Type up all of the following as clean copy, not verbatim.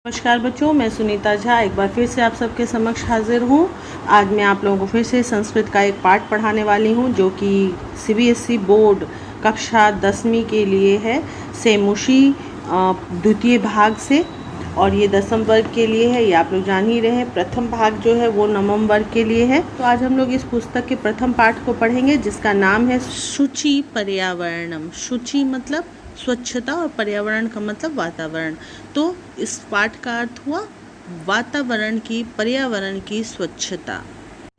नमस्कार बच्चों, मैं सुनीता झा एक बार फिर से आप सबके समक्ष हाजिर हूँ। आज मैं आप लोगों को फिर से संस्कृत का एक पाठ पढ़ाने वाली हूँ जो कि सीबीएसई बोर्ड कक्षा 10वीं के लिए है, सेमुशी द्वितीय भाग से। और ये 10वीं वर्ग के लिए है, ये आप लोग जान ही रहे हैं। प्रथम भाग जो है वो 9वीं वर्ग के लिए है। तो आज हम लोग इस पुस्तक के प्रथम पाठ को पढ़ेंगे जिसका नाम है शुचि पर्यावरणम। शुचि मतलब स्वच्छता और पर्यावरण का मतलब वातावरण। तो इस पाठ का अर्थ हुआ वातावरण की, पर्यावरण की स्वच्छता।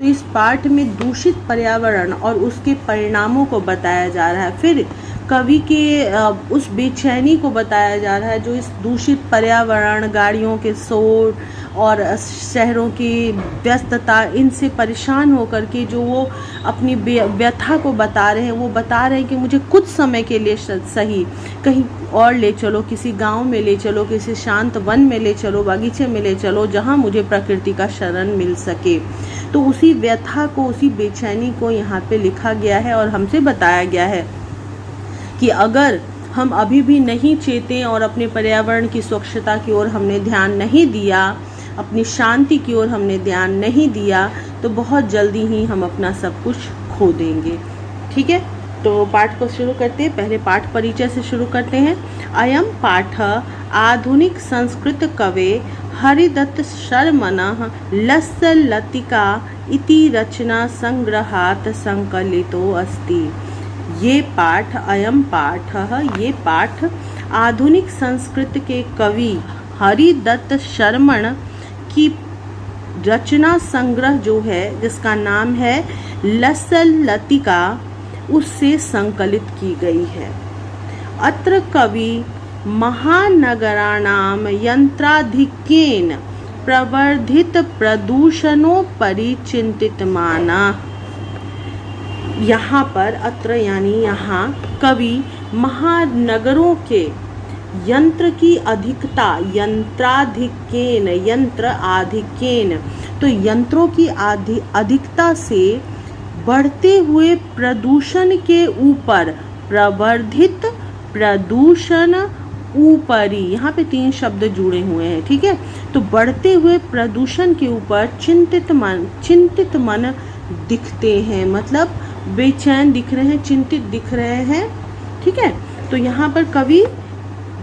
तो इस पाठ में दूषित पर्यावरण और उसके परिणामों को बताया जा रहा है। फिर कवि के उस बेचैनी को बताया जा रहा है जो इस दूषित पर्यावरण, गाड़ियों के शोर और शहरों की व्यस्तता, इनसे परेशान होकर के जो वो अपनी व्यथा को बता रहे हैं। वो बता रहे हैं कि मुझे कुछ समय के लिए सही कहीं और ले चलो, किसी गांव में ले चलो, किसी शांत वन में ले चलो, बागीचे में ले चलो, जहां मुझे प्रकृति का शरण मिल सके। तो उसी व्यथा को, उसी बेचैनी को यहाँ पे लिखा गया है और हमसे बताया गया है कि अगर हम अभी भी नहीं चेतें और अपने पर्यावरण की स्वच्छता की ओर हमने ध्यान नहीं दिया, अपनी शांति की ओर हमने ध्यान नहीं दिया, तो बहुत जल्दी ही हम अपना सब कुछ खो देंगे। ठीक है, तो पाठ को शुरू करते हैं। पहले पाठ परिचय से शुरू करते हैं। अयम पाठ आधुनिक संस्कृत कवे हरिदत्त शर्मणः लस्य लतिका इति रचना संग्रहात् संकलितो अस्ति। ये पाठ, अयम पाठ, ये पाठ आधुनिक संस्कृत के कवि हरिदत्त शर्मण की रचना संग्रह जो है, जिसका नाम है लस्य लतिका, उससे संकलित की गई है। अत्र कवि महानगराणां यंत्राधिक्येन प्रवर्धित प्रदूषणोपरि चिंतितमानः। यहाँ पर अत्र यानी यहाँ कवि महानगरों के यंत्र की अधिकता, यंत्राधिक्येन, यंत्र आधिक्येन, तो यंत्रों की अधिकता से बढ़ते हुए प्रदूषण के ऊपर, प्रवर्धित प्रदूषण ऊपरी, यहाँ पे 3 शब्द जुड़े हुए हैं। ठीक है, तो बढ़ते हुए प्रदूषण के ऊपर चिंतित मन दिखते हैं, मतलब बेचैन दिख रहे हैं, चिंतित दिख रहे हैं। ठीक है, तो यहाँ पर कवि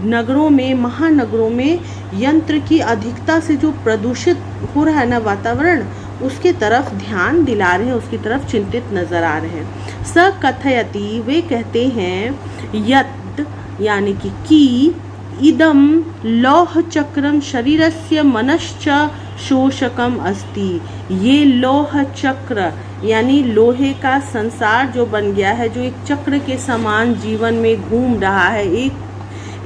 नगरों में, महानगरों में यंत्र की अधिकता से जो प्रदूषित हो रहा है ना वातावरण, उसके तरफ ध्यान दिला रहे हैं, उसकी तरफ चिंतित नजर आ रहे हैं। स कथयति, वे कहते हैं, यत् यानी कि इदम लौह चक्रम शरीरस्य मनश्च शोषकम अस्ति। ये लौह चक्र यानी लोहे का संसार जो बन गया है, जो एक चक्र के समान जीवन में घूम रहा है,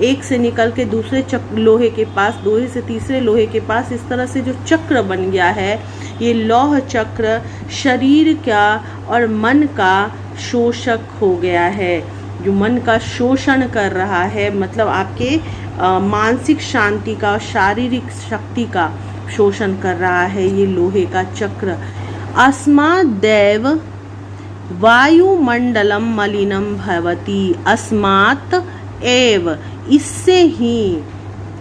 एक से निकल के दूसरे लोहे के पास, लोहे से तीसरे लोहे के पास, इस तरह से जो चक्र बन गया है, ये लौह चक्र शरीर का और मन का शोषक हो गया है, जो मन का शोषण कर रहा है, मतलब आपके मानसिक शांति का, शारीरिक शक्ति का शोषण कर रहा है ये लोहे का चक्र। अस्मादेव वायुमंडलम मलिनम भवति। अस्मात् एव, इससे ही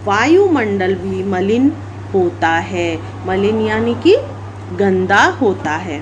वायुमंडल भी मलिन होता है। मलिन यानी कि गंदा होता है।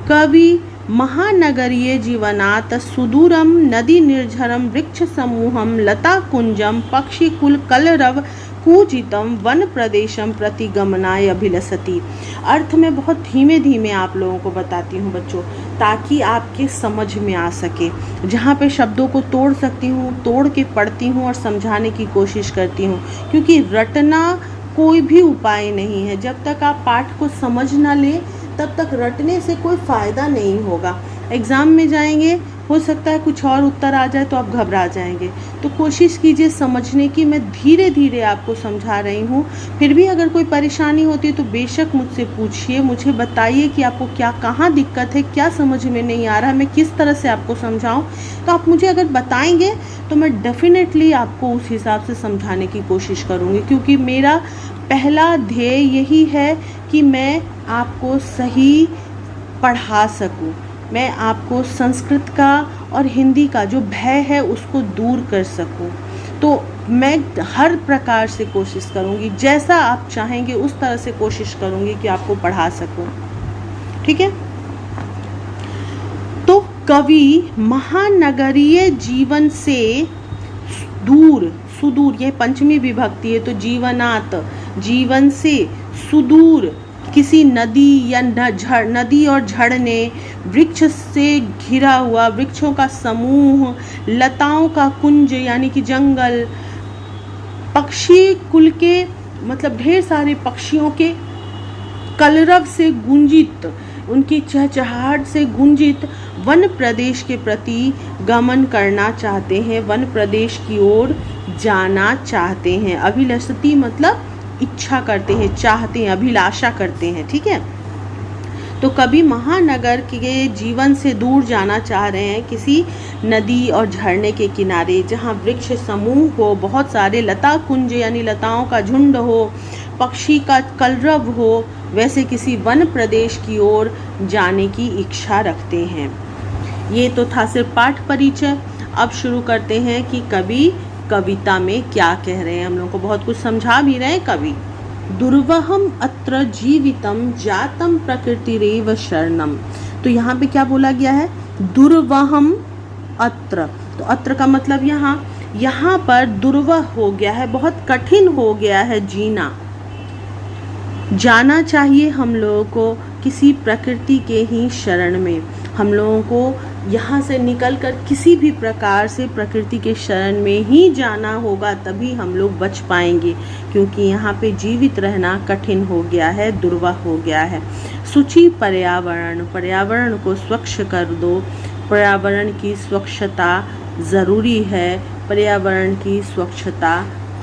कवि महानगरीय जीवनात् सुदूरम नदी निर्झरम वृक्ष समूहम लता कुंजम पक्षी कुल कलरव कूजितम वन प्रदेशम प्रति गमनाय अभिलषति। अर्थ में बहुत धीमे धीमे आप लोगों को बताती हूँ बच्चों, ताकि आपके समझ में आ सके। जहाँ पे शब्दों को तोड़ सकती हूँ, तोड़ के पढ़ती हूँ और समझाने की कोशिश करती हूँ, क्योंकि रटना कोई भी उपाय नहीं है। जब तक आप पाठ को समझ ना लें, तब तक रटने से कोई फ़ायदा नहीं होगा। एग्ज़ाम में जाएंगे, हो सकता है कुछ और उत्तर आ जाए तो आप घबरा जाएंगे। तो कोशिश कीजिए समझने की। मैं धीरे धीरे आपको समझा रही हूँ। फिर भी अगर कोई परेशानी होती है तो बेशक मुझसे पूछिए, मुझे बताइए कि आपको क्या, कहाँ दिक्कत है, क्या समझ में नहीं आ रहा है, मैं किस तरह से आपको समझाऊँ। तो आप मुझे अगर बताएंगे तो मैं डेफिनेटली आपको उस हिसाब से समझाने की कोशिश करूँगी, क्योंकि मेरा पहला ध्येय यही है कि मैं आपको सही पढ़ा सकूँ, मैं आपको संस्कृत का और हिंदी का जो भय है उसको दूर कर सकूं। तो मैं हर प्रकार से कोशिश करूँगी, जैसा आप चाहेंगे उस तरह से कोशिश करूँगी कि आपको पढ़ा सकूँ। ठीक है। तो कवि महानगरीय जीवन से दूर, सुदूर, यह पंचमी विभक्ति है, तो जीवनात्, जीवन से सुदूर किसी नदी या नदी और झरने, वृक्ष से घिरा हुआ, वृक्षों का समूह, लताओं का कुंज यानी कि जंगल, पक्षी कुल के मतलब ढेर सारे पक्षियों के कलरव से गुंजित, उनकी चहचहाहट से गुंजित वन प्रदेश के प्रति गमन करना चाहते हैं, वन प्रदेश की ओर जाना चाहते हैं। अभिलषति मतलब इच्छा करते हैं, चाहते हैं, अभिलाषा करते हैं। ठीक है। तो कभी महानगर के जीवन से दूर जाना चाह रहे हैं, किसी नदी और झरने के किनारे जहाँ वृक्ष समूह हो, बहुत सारे लता कुंज यानी लताओं का झुंड हो, पक्षी का कलरव हो, वैसे किसी वन प्रदेश की ओर जाने की इच्छा रखते हैं। ये तो था सिर्फ पाठ परिचय। अब शुरू करते हैं कि कवि कविता में क्या कह रहे हैं। हम लोग को बहुत कुछ समझा भी रहे हैं कवि। दुर्वहम अत्र जीवितम जातम प्रकृतिरेव शरणम। तो यहाँ पे क्या बोला गया है? दुर्वहम अत्र। तो अत्र का मतलब यहाँ पर दुर्वह हो गया है, बहुत कठिन हो गया है जीना। जाना चाहिए हम लोगों को किसी प्रकृति के ही शरण में। हम लोगों को यहाँ से निकलकर किसी भी प्रकार से प्रकृति के शरण में ही जाना होगा, तभी हम लोग बच पाएंगे, क्योंकि यहाँ पे जीवित रहना कठिन हो गया है, दुर्वह हो गया है। शुचि पर्यावरण, पर्यावरण को स्वच्छ कर दो। पर्यावरण की स्वच्छता ज़रूरी है, पर्यावरण की स्वच्छता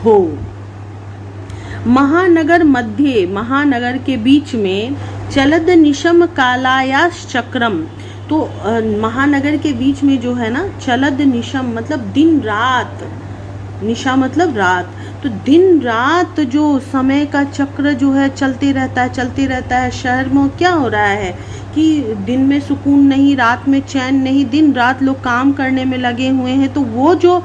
हो। महानगर मध्य, महानगर के बीच में चलद निशम कालायास चक्रम। तो महानगर के बीच में जो है ना, चलद निशम मतलब दिन रात, निशा मतलब रात, तो दिन रात जो समय का चक्र जो है चलते रहता है। शहर में क्या हो रहा है कि दिन में सुकून नहीं, रात में चैन नहीं, दिन रात लोग काम करने में लगे हुए हैं। तो वो जो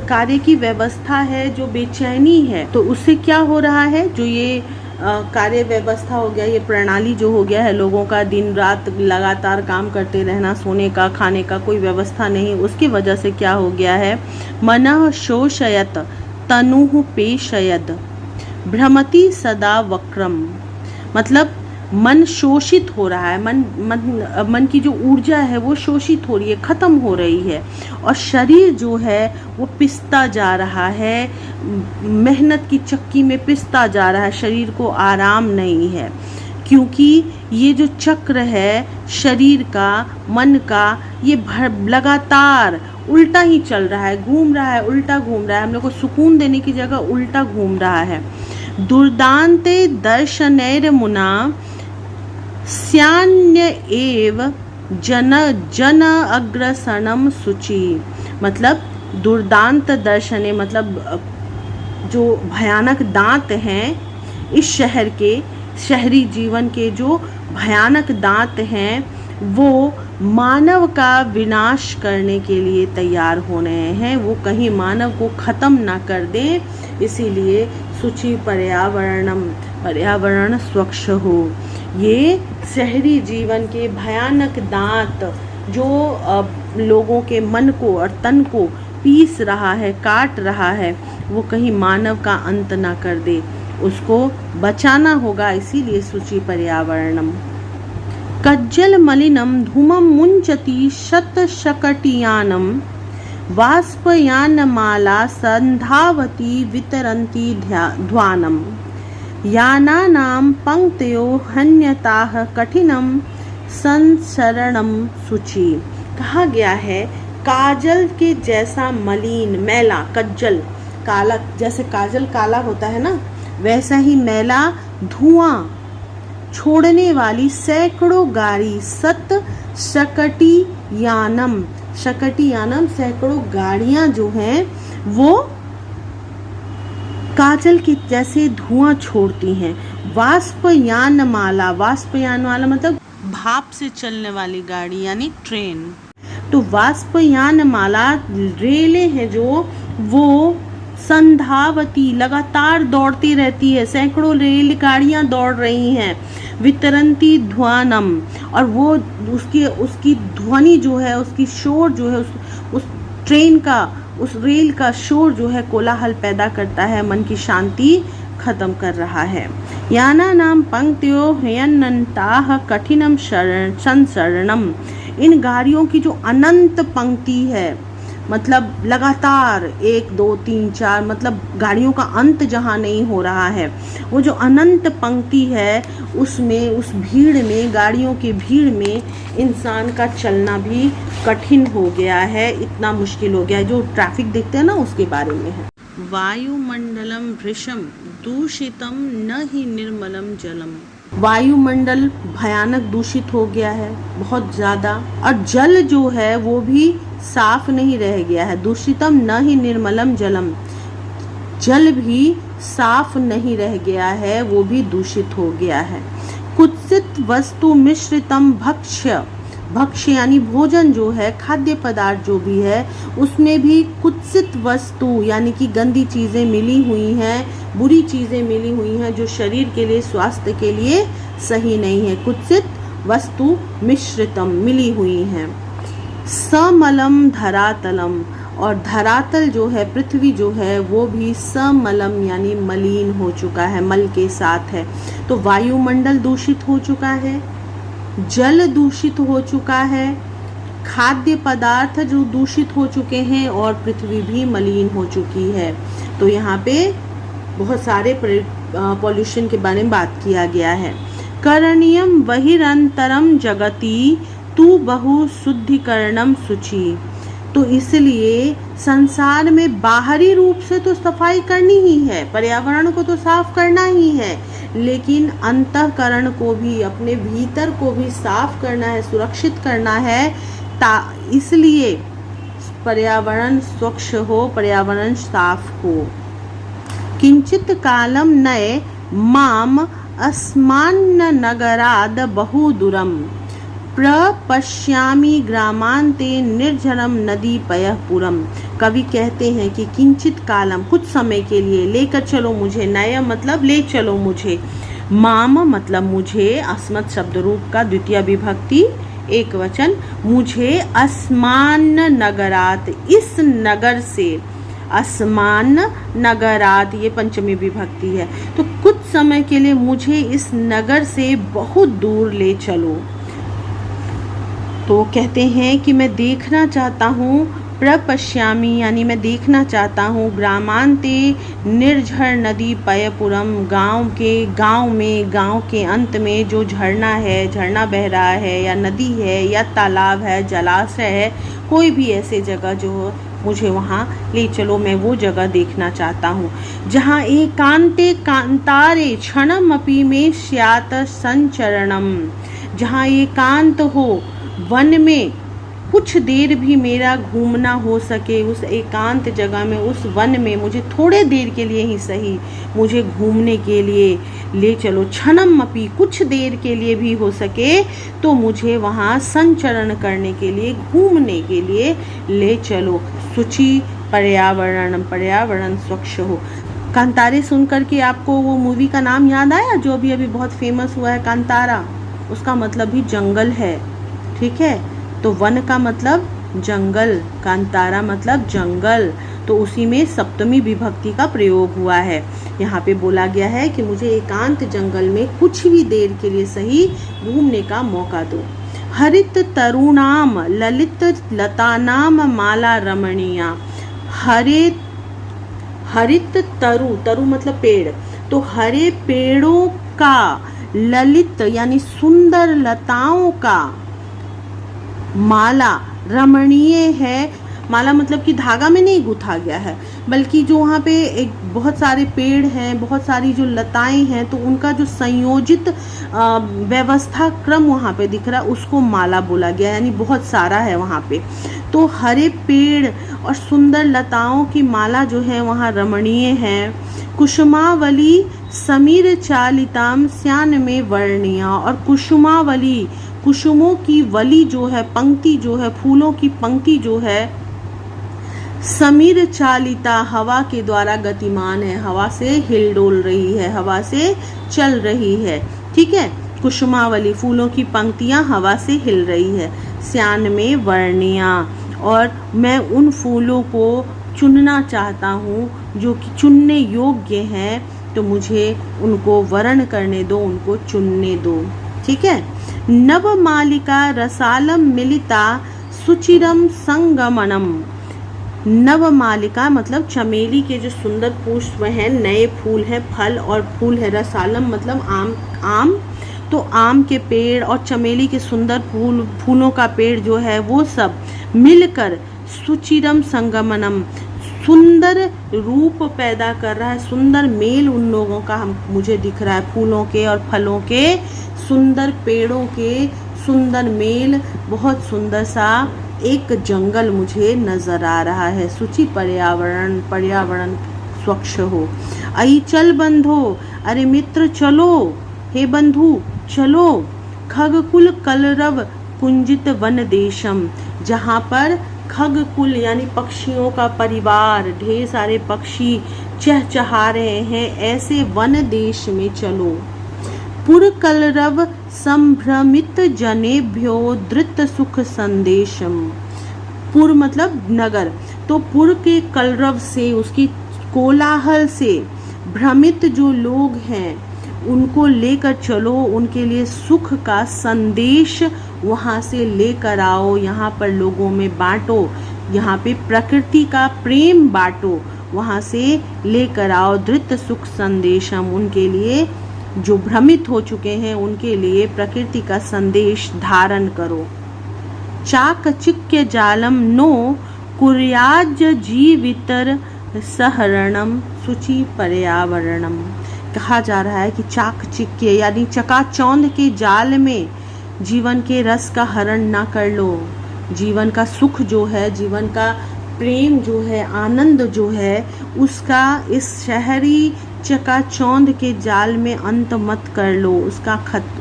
कार्य की व्यवस्था है, जो बेचैनी है, तो उससे क्या हो रहा है, जो ये कार्य व्यवस्था हो गया, ये प्रणाली जो हो गया है, लोगों का दिन रात लगातार काम करते रहना, सोने का खाने का कोई व्यवस्था नहीं, उसकी वजह से क्या हो गया है, मनः शोषयत तनुः पेशयद भ्रमति सदा वक्रम। मतलब मन शोषित हो रहा है, मन की जो ऊर्जा है वो शोषित हो रही है, ख़त्म हो रही है, और शरीर जो है वो पिसता जा रहा है, मेहनत की चक्की में पिसता जा रहा है, शरीर को आराम नहीं है, क्योंकि ये जो चक्र है शरीर का, मन का, ये लगातार उल्टा ही चल रहा है, घूम रहा है, उल्टा घूम रहा है, हम लोग को सुकून देने की जगह उल्टा घूम रहा है। दुर्दान्ते दर्शनैर मुना स्यान्य एव जन अग्रसनम शुचि। मतलब दुर्दांत दर्शने मतलब जो भयानक दांत हैं इस शहर के, शहरी जीवन के जो भयानक दांत हैं, वो मानव का विनाश करने के लिए तैयार हो रहे हैं, वो कहीं मानव को ख़त्म ना कर दें, इसीलिए शुचि पर्यावरणम, पर्यावरण स्वच्छ हो। ये शहरी जीवन के भयानक दांत जो लोगों के मन को और तन को पीस रहा है, काट रहा है, वो कहीं मानव का अंत ना कर दे, उसको बचाना होगा, इसीलिए शुचि पर्यावरणम। कज्जल मलिनम धूमम मुंचति शतशकटियानम वाष्पयानमाला संधावती वितरन्ती ध्वानम यानानां पंक्तयो हन्यताः कठिनम संसरणम शुचि। कहा गया है काजल के जैसा मलिन, मैला, कज्जल काला, जैसे काजल काला होता है ना, वैसा ही मैला धुआं छोड़ने वाली सैकड़ों गाड़ी, सत शकटी यानम, शकटी यानम सैकड़ों गाड़ियां जो हैं वो काजल के जैसे धुआं छोड़ती हैं। वाष्पयान माला, वाष्पयान माला मतलब भाप से चलने वाली गाड़ी यानी ट्रेन। तो वाष्पयान माला रेलें हैं जो वो संधावती लगातार दौड़ती रहती है, सैकड़ों रेलगाड़ियां दौड़ रही हैं। वितरंती ध्वनम, और वो उसकी ध्वनि जो है, उसकी शोर जो है, उस ट्रेन का, उस रेल का शोर जो है कोलाहल पैदा करता है, मन की शांति खत्म कर रहा है। याना नाम पंक्तियों हयनंताह कठिनम संसरणम, इन गाड़ियों की जो अनंत पंक्ति है, मतलब लगातार 1 2 3 4, मतलब गाड़ियों का अंत जहाँ नहीं हो रहा है, वो जो अनंत पंक्ति है उसमें, उस भीड़ में, गाड़ियों की भीड़ में इंसान का चलना भी कठिन हो गया है, इतना मुश्किल हो गया है। जो ट्रैफिक देखते हैं ना, उसके बारे में है। वायुमंडलम भृशम दूषितम न ही निर्मलम जलम, वायुमंडल भयानक दूषित हो गया है, बहुत ज़्यादा, और जल जो है वो भी साफ नहीं रह गया है। दूषितम न ही निर्मलम जलम, जल भी साफ नहीं रह गया है, वो भी दूषित हो गया है। कुत्सित वस्तु मिश्रितम भक्ष्य, भक्ष्य यानी भोजन जो है, खाद्य पदार्थ जो भी है, उसमें भी कुत्सित वस्तु यानी कि गंदी चीज़ें मिली हुई हैं, बुरी चीज़ें मिली हुई हैं, जो शरीर के लिए, स्वास्थ्य के लिए सही नहीं है। कुत्सित वस्तु मिश्रितम, मिली हुई हैं। समलम धरातलम, और धरातल जो है, पृथ्वी जो है, वो भी समलम यानी मलिन हो चुका है, मल के साथ है। तो वायुमंडल दूषित हो चुका है, जल दूषित हो चुका है, खाद्य पदार्थ जो दूषित हो चुके हैं, और पृथ्वी भी मलिन हो चुकी है। तो यहाँ पे बहुत सारे पॉल्यूशन के बारे में बात किया गया है। करणीयम बहिरंतरम जगति तू बहु शुद्धिकरणम शुचि, तो इसलिए संसार में बाहरी रूप से तो सफाई करनी ही है, पर्यावरण को तो साफ करना ही है, लेकिन अंतःकरण को भी, अपने भीतर को भी साफ करना है, सुरक्षित करना है, इसलिए पर्यावरण स्वच्छ हो, पर्यावरण साफ हो। किंचित कालम नये माम अस्मान्न नगराद बहुदूरम प्रपश्यामि ग्रामांते निर्झरम नदी पयःपुरम। कवि कहते हैं कि किंचित कालम, कुछ समय के लिए, लेकर चलो मुझे, नया मतलब ले चलो मुझे, माम मतलब मुझे, अस्मत् शब्द रूप का द्वितीय विभक्ति एक वचन, मुझे अस्मान नगरात, इस नगर से, अस्मान नगरात ये पंचमी विभक्ति है, तो कुछ समय के लिए मुझे इस नगर से बहुत दूर ले चलो। तो कहते हैं कि मैं देखना चाहता हूँ, प्रपश्यामी यानी मैं देखना चाहता हूँ, ग्रामांते निर्झर नदी पयःपुरम, गांव में, गांव के अंत में जो झरना है, झरना बह रहा है, या नदी है, या तालाब है, जलाशय है, कोई भी ऐसे जगह जो मुझे वहाँ ले चलो, मैं वो जगह देखना चाहता हूँ जहाँ एकांते कांतारे क्षणमपि में स्यात् संचरणम, जहाँ एकांत हो, वन में कुछ देर भी मेरा घूमना हो सके, उस एकांत जगह में, उस वन में मुझे थोड़े देर के लिए ही सही मुझे घूमने के लिए ले चलो। क्षणम अपि, कुछ देर के लिए भी हो सके तो मुझे वहाँ संचरण करने के लिए, घूमने के लिए ले चलो। शुचि पर्यावरण स्वच्छ हो। कांतारे सुनकर के आपको वो मूवी का नाम याद आया जो अभी अभी बहुत फेमस हुआ है, कांतारा? उसका मतलब भी जंगल है, ठीक है? तो वन का मतलब जंगल, कांतारा मतलब जंगल, तो उसी में सप्तमी विभक्ति का प्रयोग हुआ है। यहाँ पे बोला गया है कि मुझे एकांत जंगल में कुछ भी देर के लिए सही घूमने का मौका दो। हरित तरुणाम ललित लतानाम माला रमणीया, हरित तरु मतलब पेड़, तो हरे पेड़ों का, ललित यानी सुंदर लताओं का, माला रमणीय है, माला मतलब कि धागा में नहीं गुथा गया है, बल्कि जो वहाँ पे एक बहुत सारे पेड़ हैं, बहुत सारी जो लताएं हैं, तो उनका जो संयोजित व्यवस्था क्रम वहाँ पे दिख रहा है, उसको माला बोला गया, यानी बहुत सारा है वहाँ पे। तो हरे पेड़ और सुंदर लताओं की माला जो है वहाँ रमणीय है। कुसुमावली समीर चालिताम स्यान में वर्णिया, और कुसुमावली, कुसुमों की वली जो है, पंक्ति जो है, फूलों की पंक्ति जो है, समीर चालिता, हवा के द्वारा गतिमान है, हवा से हिलडोल रही है, हवा से चल रही है। ठीक है। कुसुमावली, फूलों की पंक्तियां हवा से हिल रही है। स्यान में वर्णियां, और मैं उन फूलों को चुनना चाहता हूँ जो कि चुनने योग्य हैं, तो मुझे उनको वर्ण करने दो, उनको चुनने दो। ठीक है। नवमालिका रसालम मिलिता सुचिरम संगमनम। नवमालिका मतलब चमेली के जो सुंदर पुष्प हैं, नए फूल हैं, फल और फूल है। रसालम मतलब आम, तो आम के पेड़ और चमेली के सुंदर फूलों का पेड़ जो है वो सब मिलकर सुचिरम संगमनम, सुंदर रूप पैदा कर रहा है, सुंदर मेल उन लोगों का मुझे दिख रहा है। फूलों के और फलों के, सुंदर पेड़ों के सुंदर मेल, बहुत सुंदर सा एक जंगल मुझे नजर आ रहा है। सूची पर्यावरण, पर्यावरण स्वच्छ हो। आई चल बंधो, अरे मित्र चलो, हे बंधु चलो। खगकुल कलरव कुंजित वन देशम, जहाँ पर खगकुल यानी पक्षियों का परिवार, ढेर सारे पक्षी चहचहा रहे हैं, ऐसे वन देश में चलो। पुर कलरव संभ्रमित जनेभ्यो धृत सुख संदेशम। पुर मतलब नगर, तो पुर के कलरव से, उसकी कोलाहल से भ्रमित जो लोग हैं उनको लेकर चलो, उनके लिए सुख का संदेश वहाँ से लेकर आओ, यहाँ पर लोगों में बांटो, यहाँ पे प्रकृति का प्रेम बांटो, वहाँ से लेकर आओ। धृत सुख संदेशम, उनके लिए जो भ्रमित हो चुके हैं उनके लिए प्रकृति का संदेश धारण करो। चाकचिक्य जालम नो कुर्याज जीवितर सहरणम शुचि पर्यावरणम। कहा जा रहा है कि चाकचिक्य यानी चकाचौंध के जाल में जीवन के रस का हरण ना कर लो। जीवन का सुख जो है, जीवन का प्रेम जो है, आनंद जो है, उसका इस शहरी चकाचौंध के जाल में अंत मत कर लो,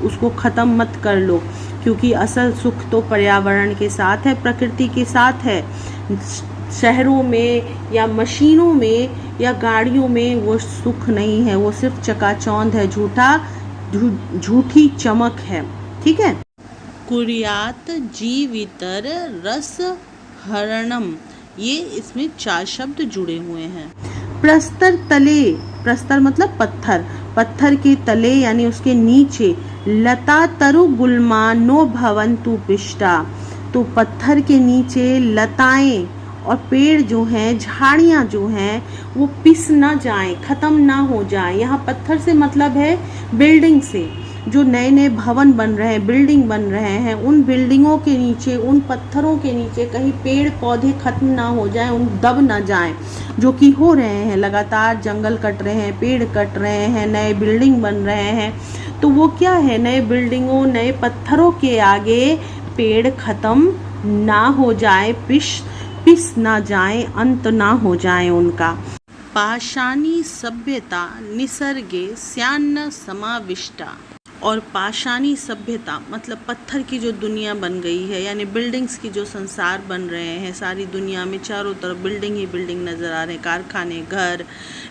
उसको ख़त्म मत कर लो, क्योंकि असल सुख तो पर्यावरण के साथ है, प्रकृति के साथ है। शहरों में या मशीनों में या गाड़ियों में वो सुख नहीं है, वो सिर्फ चकाचौंध है, झूठी चमक है। ठीक है। कुर्यात जीवितर रस हरणम, ये इसमें 4 शब्द जुड़े हुए हैं। प्रस्तर तले, प्रस्तर मतलब पत्थर, पत्थर के तले यानी उसके नीचे, लता तरु गुल्मा नो भवन्तु पिष्टा, तो पत्थर के नीचे लताएं और पेड़ जो हैं, झाड़ियाँ जो हैं, वो पिस ना जाएं, ख़त्म ना हो जाएं। यहाँ पत्थर से मतलब है बिल्डिंग से, जो नए नए भवन बन रहे हैं, बिल्डिंग बन रहे हैं, उन बिल्डिंगों के नीचे, उन पत्थरों के नीचे कहीं पेड़ पौधे खत्म ना हो जाएं, उन दब ना जाएं, जो कि हो रहे हैं। लगातार जंगल कट रहे हैं, पेड़ कट रहे हैं, नए बिल्डिंग बन रहे हैं, तो वो क्या है, नए बिल्डिंगों, नए पत्थरों के आगे पेड़ खत्म ना हो जाए, पिस ना जाए, अंत ना हो जाए उनका। पाषाणी सभ्यता निसर्गे स्यान्न समाविष्टा, और पाषाणी सभ्यता मतलब पत्थर की जो दुनिया बन गई है, यानी बिल्डिंग्स की जो संसार बन रहे हैं, सारी दुनिया में चारों तरफ बिल्डिंग ही बिल्डिंग नज़र आ रहे हैं, कारखाने, घर,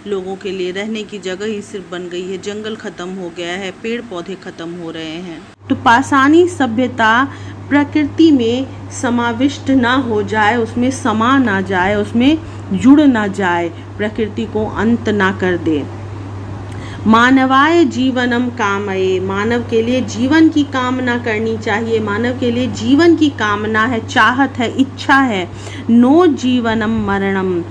लोगों के लिए रहने की जगह ही सिर्फ बन गई है, जंगल ख़त्म हो गया है, पेड़ पौधे ख़त्म हो रहे हैं। तो पाषाणी सभ्यता प्रकृति में समाविष्ट ना हो जाए, उसमें समा ना जाए, उसमें जुड़ ना जाए, प्रकृति को अंत ना कर दे। मानवाय जीवनम कामये, मानव के लिए जीवन की कामना करनी चाहिए, मानव के लिए जीवन की कामना है, चाहत है, इच्छा है। नो जीवनम मरणम,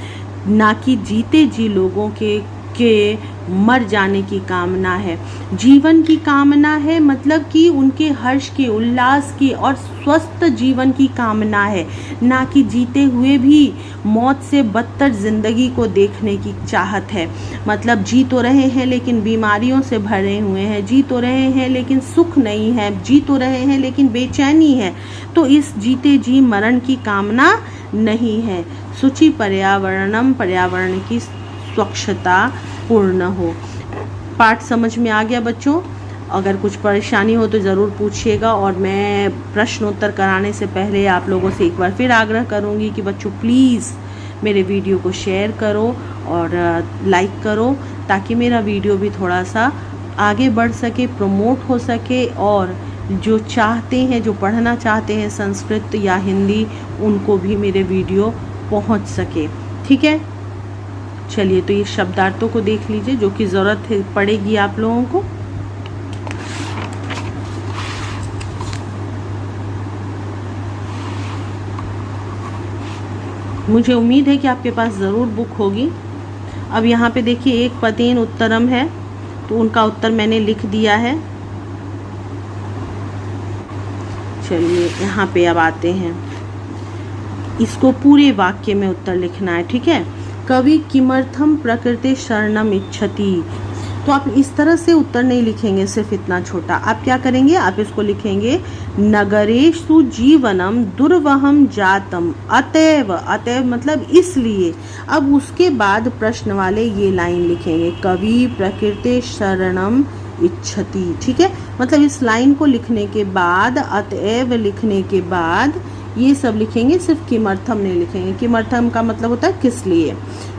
ना कि जीते जी लोगों के मर जाने की कामना है। जीवन की कामना है मतलब कि उनके हर्ष की, उल्लास की और स्वस्थ जीवन की कामना है, ना कि जीते हुए भी मौत से बदतर जिंदगी को देखने की चाहत है। मतलब जी तो रहे हैं लेकिन बीमारियों से भरे हुए हैं, जी तो रहे हैं लेकिन सुख नहीं है, जी तो रहे हैं लेकिन बेचैनी है, तो इस जीते जी मरण की कामना नहीं है। शुचि पर्यावरणम, पर्यावरण की स्वच्छता पूर्ण हो। पाठ समझ में आ गया बच्चों? अगर कुछ परेशानी हो तो ज़रूर पूछिएगा, और मैं प्रश्नोत्तर कराने से पहले आप लोगों से एक बार फिर आग्रह करूंगी कि बच्चों प्लीज़ मेरे वीडियो को शेयर करो और लाइक करो, ताकि मेरा वीडियो भी थोड़ा सा आगे बढ़ सके, प्रमोट हो सके, और जो चाहते हैं, जो पढ़ना चाहते हैं संस्कृत या हिंदी, उनको भी मेरे वीडियो पहुंच सके। ठीक है, चलिए तो ये शब्दार्थों को देख लीजिए जो कि ज़रूरत पड़ेगी आप लोगों को। मुझे उम्मीद है कि आपके पास ज़रूर बुक होगी। अब यहाँ पे देखिए एक पदेन उत्तरम है, तो उनका उत्तर मैंने लिख दिया है। चलिए यहाँ पे अब आते हैं, इसको पूरे वाक्य में उत्तर लिखना है। ठीक है, कवि किमर्थम प्रकृति शरणम इच्छति। तो आप इस तरह से उत्तर नहीं लिखेंगे सिर्फ इतना छोटा, आप क्या करेंगे, आप इसको लिखेंगे नगरेषु जीवनम दुर्वहम जातम अतएव, अतएव मतलब इसलिए। अब उसके बाद प्रश्न वाले ये लाइन लिखेंगे, कवि प्रकृति शरणम इच्छति। ठीक है, मतलब इस लाइन को लिखने के बाद, अतएव लिखने के बाद ये सब लिखेंगे, सिर्फ किमर्थम नहीं लिखेंगे। किमर्थम का मतलब होता है किस लिए।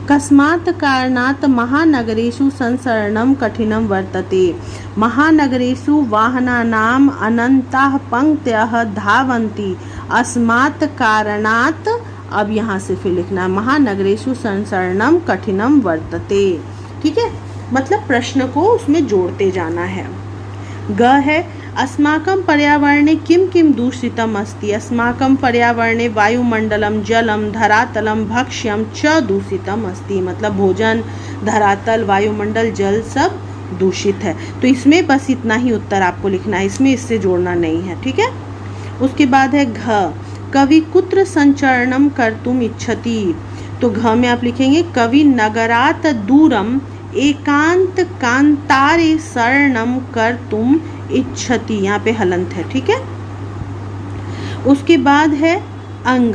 कस्मात् कारणात् महानगरेषु संसरणं कठिनं वर्तते। महानगरेषु वाहनानाम् अनन्ताः पंक्तयः धावन्ति। अस्मात् कारणात्, अब यहाँ से फिर लिखना है महानगरेषु संसरणं कठिनं वर्तते। ठीक है, मतलब प्रश्न को उसमें जोड़ते जाना है। ग है अस्माकं पर्यावरणे किं किं दूषितम् अस्ति। अस्माकं पर्यावरणे वायुमंडलम, जलम, धरातलम, भक्ष्यम च दूषितम् अस्ति, मतलब भोजन, धरातल, वायुमंडल, जल सब दूषित है। तो इसमें बस इतना ही उत्तर आपको लिखना है, इसमें इससे जोड़ना नहीं है। ठीक है, उसके बाद है घ, कवि कुत्र संचरणम कर्तुम इच्छति। तो घ में आप लिखेंगे कवि नगरात दूरम एकांत कांतारे शरणम कर्तुम इच्छति, यहाँ पे हलंत है। ठीक है, उसके बाद है अंग,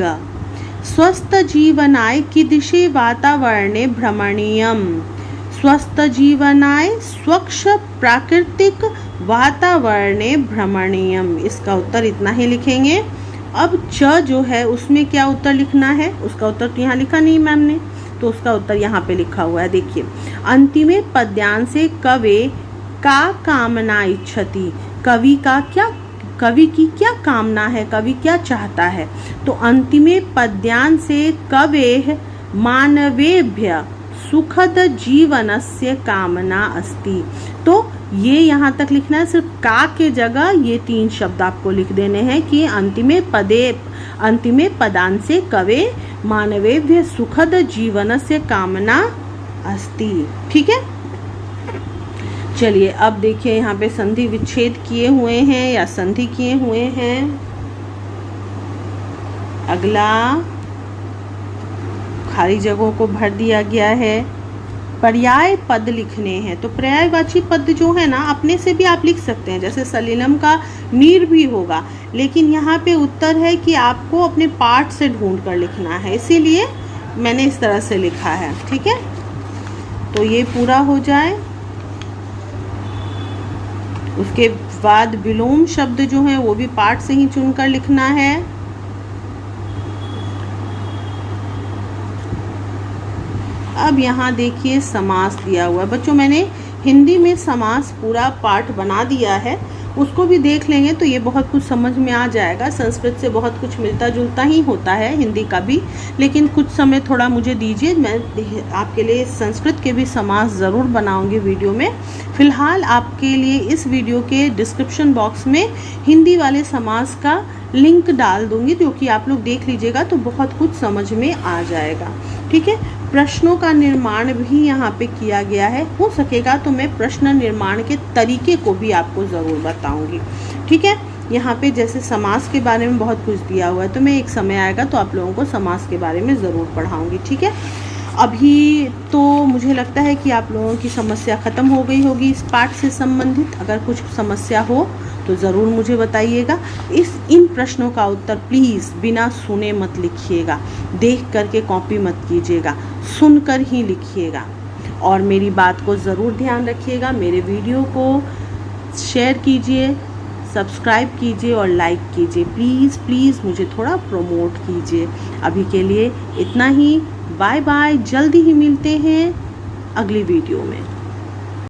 स्वस्थ जीवनाय कीदृशे वातावरणे भ्रमणीयम। स्वस्थ जीवनाय स्वच्छ प्राकृतिक वातावरणे भ्रमणीयम, इसका उत्तर इतना ही लिखेंगे। अब च जो है उसमें क्या उत्तर लिखना है, उसका उत्तर तो यहाँ लिखा नहीं मैम ने, तो उसका उत्तर यहाँ पे लिखा हुआ है। देखिए, अंतिमे पद्यांश से कवे का कामना इच्छति। कवि का क्या, कवि की क्या कामना है, कवि क्या चाहता है। तो अंतिमे पद्यांश से कवेः मानवेभ्य सुखद जीवनस्य कामना अस्ति। तो ये यहाँ तक लिखना है, सिर्फ का के जगह ये तीन शब्द आपको लिख देने हैं कि अंतिमे पदांशे कवे मानवेभ्य सुखद जीवनस्य कामना अस्ति। ठीक है, चलिए अब देखिए यहाँ पे संधि विच्छेद किए हुए हैं या संधि किए हुए हैं। अगला खाली जगहों को भर दिया गया है। पर्याय पद लिखने हैं, तो पर्यायवाची पद जो है ना अपने से भी आप लिख सकते हैं, जैसे सलीलम का नीर भी होगा, लेकिन यहाँ पे उत्तर है कि आपको अपने पाठ से ढूंढ कर लिखना है, इसीलिए मैंने इस तरह से लिखा है। ठीक है, तो ये पूरा हो जाए। उसके बाद विलोम शब्द जो है वो भी पाठ से ही चुनकर लिखना है। अब यहाँ देखिए समास दिया हुआ है बच्चों, मैंने हिंदी में समास पूरा पाठ बना दिया है, उसको भी देख लेंगे तो ये बहुत कुछ समझ में आ जाएगा। संस्कृत से बहुत कुछ मिलता जुलता ही होता है, हिंदी का भी, लेकिन कुछ समय थोड़ा मुझे दीजिए, मैं आपके लिए संस्कृत के भी समास ज़रूर बनाऊंगी वीडियो में। फ़िलहाल आपके लिए इस वीडियो के डिस्क्रिप्शन बॉक्स में हिंदी वाले समास का लिंक डाल दूंगी, जो कि आप लोग देख लीजिएगा तो बहुत कुछ समझ में आ जाएगा। ठीक है, प्रश्नों का निर्माण भी यहाँ पे किया गया है, हो सकेगा तो मैं प्रश्न निर्माण के तरीके को भी आपको ज़रूर बताऊंगी। ठीक है, यहाँ पे जैसे समास के बारे में बहुत कुछ दिया हुआ है, तो मैं एक समय आएगा तो आप लोगों को समास के बारे में ज़रूर पढ़ाऊँगी। ठीक है, अभी तो मुझे लगता है कि आप लोगों की समस्या ख़त्म हो गई होगी इस पाठ से संबंधित। अगर कुछ समस्या हो तो ज़रूर मुझे बताइएगा। इन प्रश्नों का उत्तर प्लीज़ बिना सुने मत लिखिएगा, देख करके कॉपी मत कीजिएगा, सुनकर ही लिखिएगा। और मेरी बात को ज़रूर ध्यान रखिएगा, मेरे वीडियो को शेयर कीजिए, सब्सक्राइब कीजिए और लाइक कीजिए। प्लीज़ प्लीज़ मुझे थोड़ा प्रमोट कीजिए। अभी के लिए इतना ही। बाय बाय, जल्दी ही मिलते हैं अगली वीडियो में।